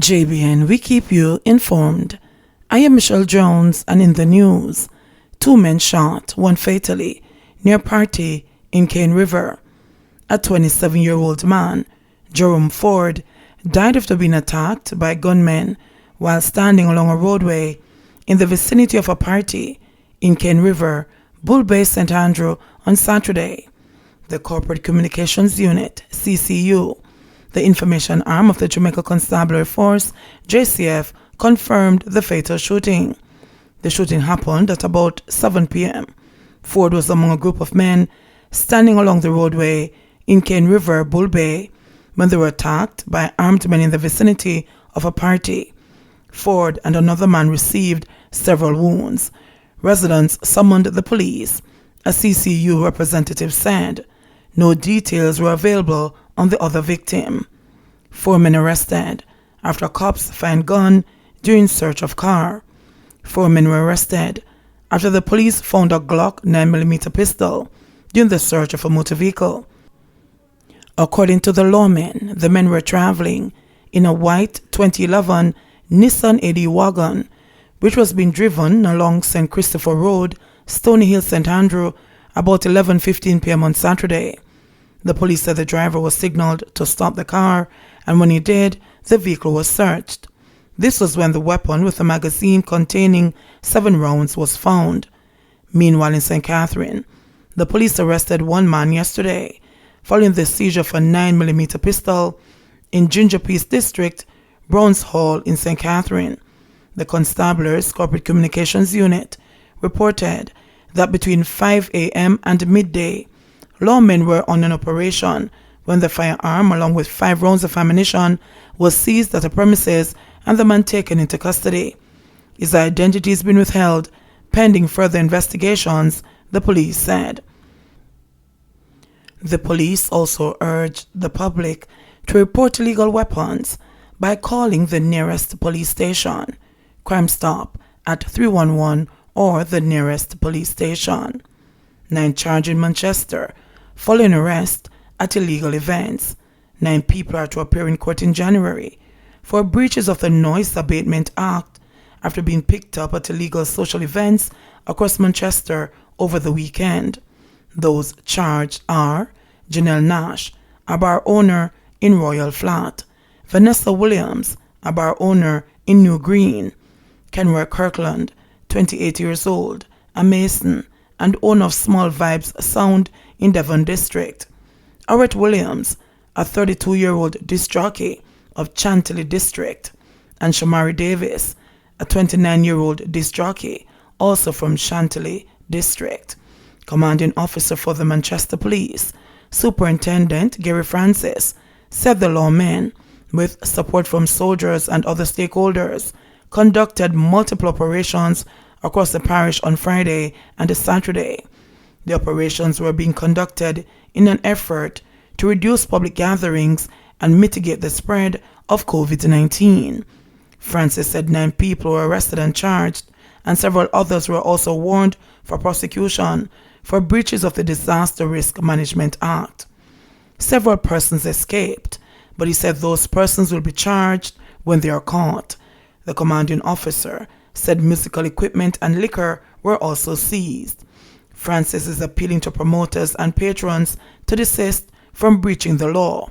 JBN, we keep you informed. I am Michelle Jones, and in the news, 2 men shot, 1 fatally, near Party in Cane River. A 27-year-old man, Jerome Ford, died after being attacked by gunmen while standing along a roadway in the vicinity of a party in Cane River, Bull Bay, St. Andrew on Saturday. The Corporate Communications Unit, CCU, the information arm of the Jamaica Constabulary Force, JCF, confirmed the fatal shooting. The shooting happened at about 7 p.m. Ford was among a group of men standing along the roadway in Cane River, Bull Bay, when they were attacked by armed men in the vicinity of a party. Ford and another man received several wounds. Residents summoned the police. A CCU representative said no details were available on the other victim. 4 men arrested after cops find gun during search of car. 4 men were arrested after the police found a Glock 9mm pistol during the search of a motor vehicle. According to the lawmen, the men were traveling in a white 2011 Nissan AD wagon, which was being driven along St. Christopher Road, Stony Hill, St. Andrew, about 11:15 p.m. on Saturday. The police said the driver was signaled to stop the car, and when he did, the vehicle was searched. This was when the weapon with a magazine containing 7 rounds was found. Meanwhile, in St. Catherine, the police arrested 1 man yesterday, following the seizure of a 9mm pistol in Ginger Peace District, Browns Hall in St. Catherine. The Constabulary's Corporate Communications Unit reported that between 5 a.m. and midday, lawmen were on an operation when the firearm, along with 5 rounds of ammunition, was seized at a premises and the man taken into custody. His identity has been withheld pending further investigations, the police said. The police also urged the public to report illegal weapons by calling the nearest police station, Crime Stop at 311, or the nearest police station. 9 charged in Manchester following arrest at illegal events. 9 people are to appear in court in January for breaches of the Noise Abatement Act after being picked up at illegal social events across Manchester over the weekend. Those charged are Janelle Nash, a bar owner in Royal Flat; Vanessa Williams, a bar owner in New Green; Kenway Kirkland, 28 years old, a mason and owner of Small Vibes Sound in Devon District; Arrett Williams, a 32-year-old disc jockey of Chantilly District; and Shamari Davis, a 29-year-old disc jockey, also from Chantilly District. Commanding officer for the Manchester Police, Superintendent Gary Francis, said the lawmen, with support from soldiers and other stakeholders, conducted multiple operations across the parish on Friday and Saturday. The operations were being conducted in an effort to reduce public gatherings and mitigate the spread of COVID-19. Francis said 9 people were arrested and charged, and several others were also warned for prosecution for breaches of the Disaster Risk Management Act. Several persons escaped, but he said those persons will be charged when they are caught. The commanding officer said musical equipment and liquor were also seized. Francis is appealing to promoters and patrons to desist from breaching the law.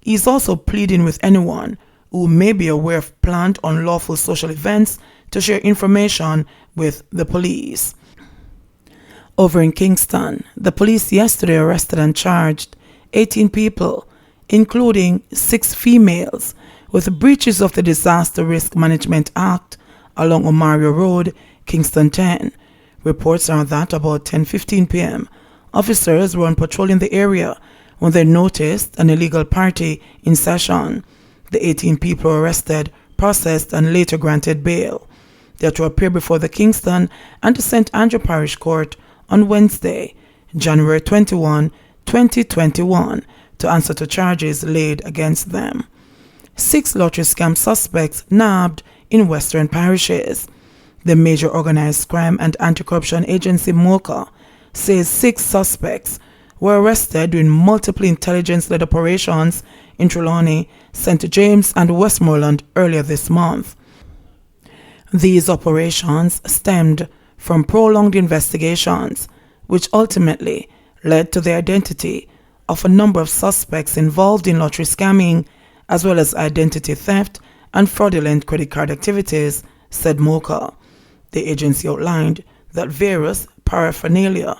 He is also pleading with anyone who may be aware of planned unlawful social events to share information with the police. Over in Kingston, the police yesterday arrested and charged 18 people, including 6 females, with breaches of the Disaster Risk Management Act along Omario Road, Kingston 10. Reports are that about 10:15 p.m., officers were on patrol in the area when they noticed an illegal party in session. The 18 people were arrested, processed, and later granted bail. They are to appear before the Kingston and the St. Andrew Parish Court on Wednesday, January 21, 2021, to answer to charges laid against them. 6 lottery scam suspects nabbed in western parishes. The Major Organized Crime and Anti-Corruption Agency, MOCA, says 6 suspects were arrested during multiple intelligence-led operations in Trelawney, St. James, and Westmoreland earlier this month. These operations stemmed from prolonged investigations, which ultimately led to the identity of a number of suspects involved in lottery scamming, as well as identity theft and fraudulent credit card activities, said MOCA. The agency outlined that various paraphernalia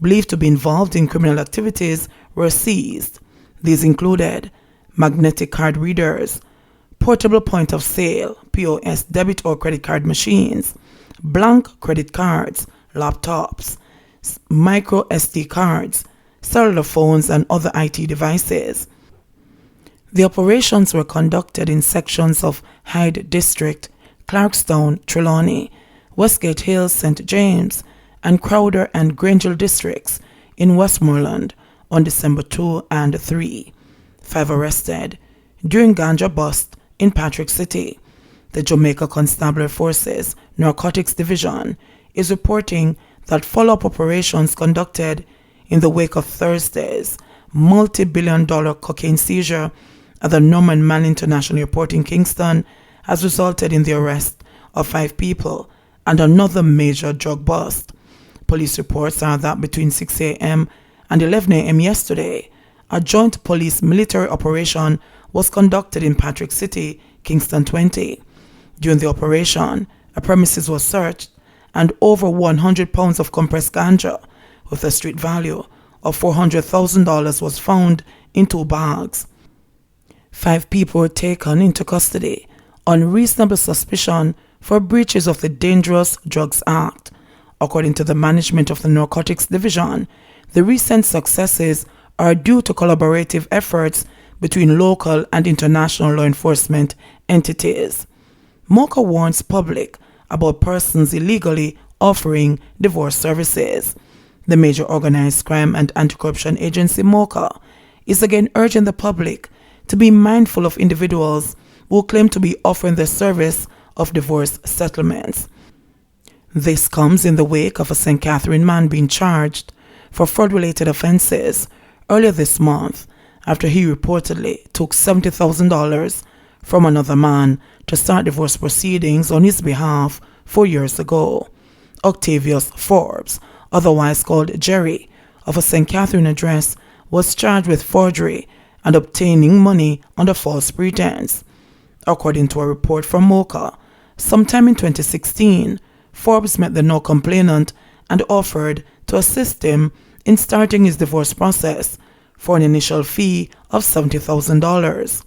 believed to be involved in criminal activities were seized. These included magnetic card readers, portable point of sale (POS) debit or credit card machines, blank credit cards, laptops, micro SD cards, cellular phones, and other IT devices. The operations were conducted in sections of Hyde District, Clarkstown, Trelawney, Westgate Hills, St. James, and Crowder and Grangeville districts in Westmoreland on December 2 and 3. 5 arrested during Ganja bust in Patrick City. The Jamaica Constabulary Forces Narcotics Division is reporting that follow-up operations conducted in the wake of Thursday's multi-billion-dollar cocaine seizure at the Norman Mann International Airport in Kingston has resulted in the arrest of 5 people and another major drug bust. Police reports are that between 6 a.m. and 11 a.m. yesterday, a joint police-military operation was conducted in Patrick City, Kingston 20. During the operation, a premises was searched and over 100 pounds of compressed ganja with a street value of $400,000 was found in 2 bags. 5 people were taken into custody on reasonable suspicion for breaches of the Dangerous Drugs Act. According to the management of the Narcotics Division, the recent successes are due to collaborative efforts between local and international law enforcement entities. MOCA warns public about persons illegally offering divorce services. The major organized crime and anti-corruption agency MOCA is again urging the public to be mindful of individuals who claim to be offering the service of divorce settlements. This comes in the wake of a St. Catherine man being charged for fraud-related offenses earlier this month after he reportedly took $70,000 from another man to start divorce proceedings on his behalf 4 years ago. Octavius Forbes, otherwise called Jerry, of a St. Catherine address, was charged with forgery and obtaining money under false pretense. According to a report from MOCA, sometime in 2016, Forbes met the no-complainant and offered to assist him in starting his divorce process for an initial fee of $70,000.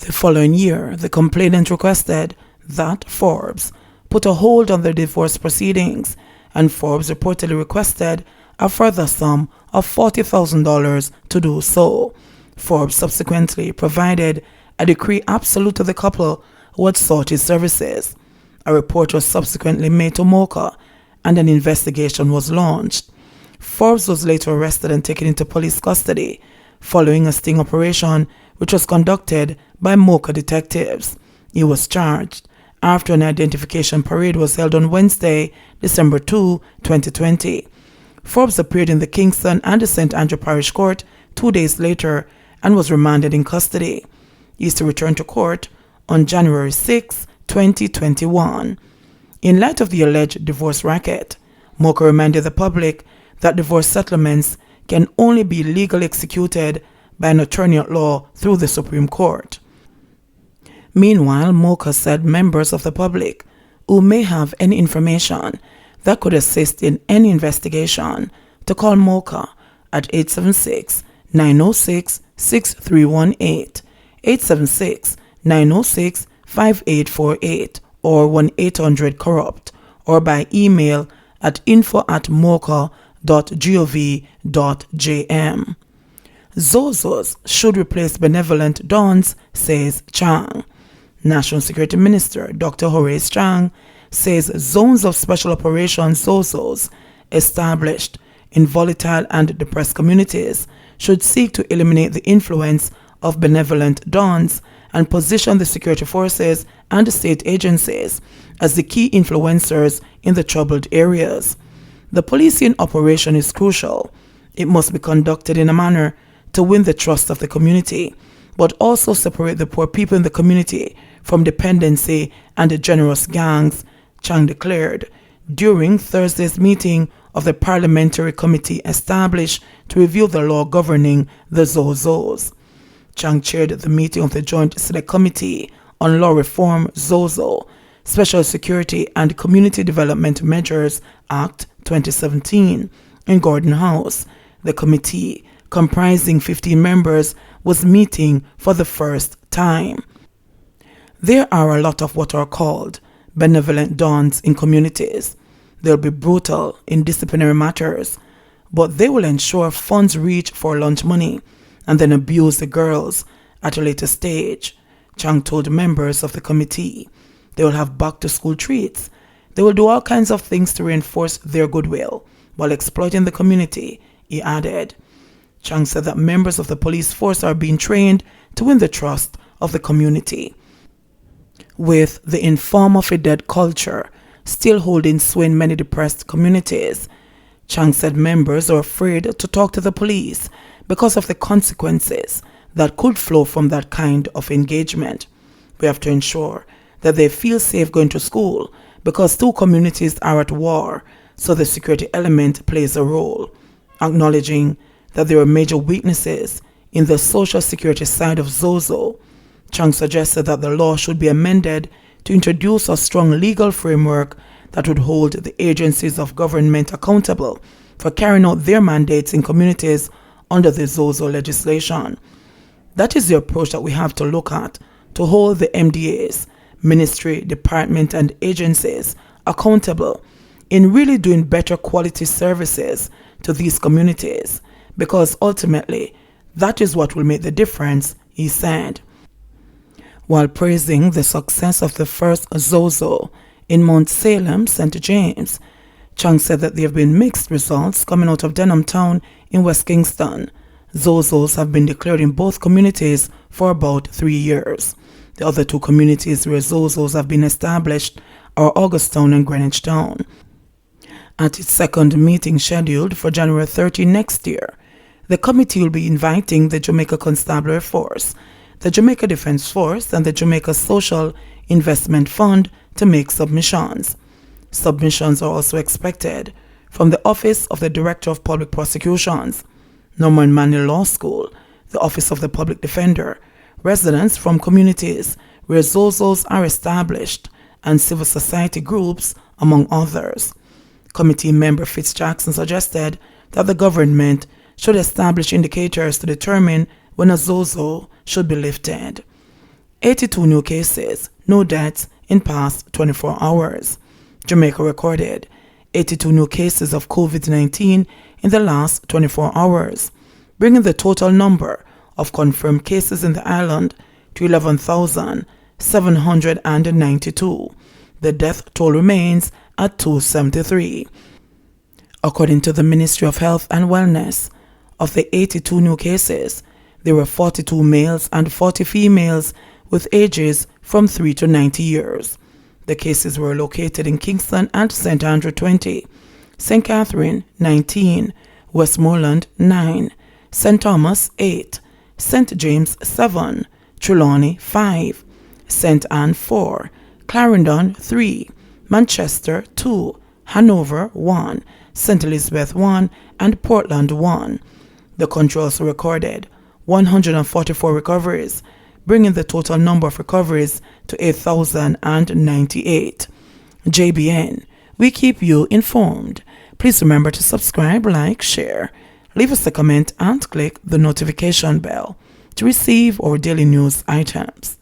The following year, the complainant requested that Forbes put a hold on the divorce proceedings, and Forbes reportedly requested a further sum of $40,000 to do so. Forbes subsequently provided a decree absolute to the couple who had sought his services. A report was subsequently made to MOCA and an investigation was launched. Forbes was later arrested and taken into police custody following a sting operation which was conducted by MOCA detectives. He was charged after an identification parade was held on Wednesday, December 2, 2020. Forbes appeared in the Kingston and the St. Andrew Parish Court 2 days later and was remanded in custody. He is to return to court on January 6, 2021. In light of the alleged divorce racket, MOCA reminded the public that divorce settlements can only be legally executed by an attorney at law through the Supreme Court. Meanwhile, MOCA said members of the public who may have any information that could assist in any investigation to call MOCA at 876-906-6318, 876-906-5848, or 1-800-CORRUPT, or by email at info@moca.gov.jm. Zozos should replace benevolent dons, says Chang. National Security Minister Dr. Horace Chang says zones of special operations Zozos established in volatile and depressed communities should seek to eliminate the influence of benevolent dons and position the security forces and the state agencies as the key influencers in the troubled areas. The policing operation is crucial. It must be conducted in a manner to win the trust of the community, but also separate the poor people in the community from dependency and the generous gangs, Chang declared during Thursday's meeting of the parliamentary committee established to review the law governing the Zozos. Chang chaired the meeting of the Joint Select Committee on Law Reform Zozo, Special Security and Community Development Measures Act 2017 in Gordon House. The committee, comprising 15 members, was meeting for the first time. There are a lot of what are called benevolent dons in communities. They'll be brutal in disciplinary matters, but they will ensure funds reach for lunch money and then abuse the girls at a later stage, Chang told members of the committee. They will have back-to-school treats. They will do all kinds of things to reinforce their goodwill while exploiting the community, he added. Chang said that members of the police force are being trained to win the trust of the community. With the inform of a dead culture still holding sway in many depressed communities, Chang said members are afraid to talk to the police because of the consequences that could flow from that kind of engagement. We have to ensure that they feel safe going to school because two communities are at war, so the security element plays a role. Acknowledging that there are major weaknesses in the social security side of Zozo, Chang suggested that the law should be amended to introduce a strong legal framework that would hold the agencies of government accountable for carrying out their mandates in communities under the Zozo legislation. That is the approach that we have to look at to hold the MDAs, ministry, department, and agencies accountable in really doing better quality services to these communities, because ultimately that is what will make the difference, he said. While praising the success of the first Zozo in Mount Salem, St. James, Chang said that there have been mixed results coming out of Denham Town in West Kingston. Zozos have been declared in both communities for about 3 years. The other two communities where Zozos have been established are Augustown and Greenwich Town. At its second meeting scheduled for January 30 next year, the committee will be inviting the Jamaica Constabulary Force, the Jamaica Defense Force, and the Jamaica Social Investment Fund to make submissions. Submissions are also expected from the Office of the Director of Public Prosecutions, Norman Manley Law School, the Office of the Public Defender, residents from communities where Zozos are established, and civil society groups, among others. Committee member Fitz Jackson suggested that the government should establish indicators to determine when a Zozo should be lifted. 82 new cases, no deaths in past 24 hours. Jamaica recorded 82 new cases of COVID-19 in the last 24 hours, bringing the total number of confirmed cases in the island to 11,792. The death toll remains at 273. According to the Ministry of Health and Wellness, of the 82 new cases, there were 42 males and 40 females with ages from 3 to 90 years. The cases were located in Kingston and St. Andrew 20, St. Catherine 19, Westmoreland 9, St. Thomas 8, St. James 7, Trelawney 5, St. Anne 4, Clarendon 3, Manchester 2, Hanover 1, St. Elizabeth 1, and Portland 1. The country also recorded 144 recoveries, bringing the total number of recoveries to 8,098. JBN, we keep you informed. Please remember to subscribe, like, share, leave us a comment, and click the notification bell to receive our daily news items.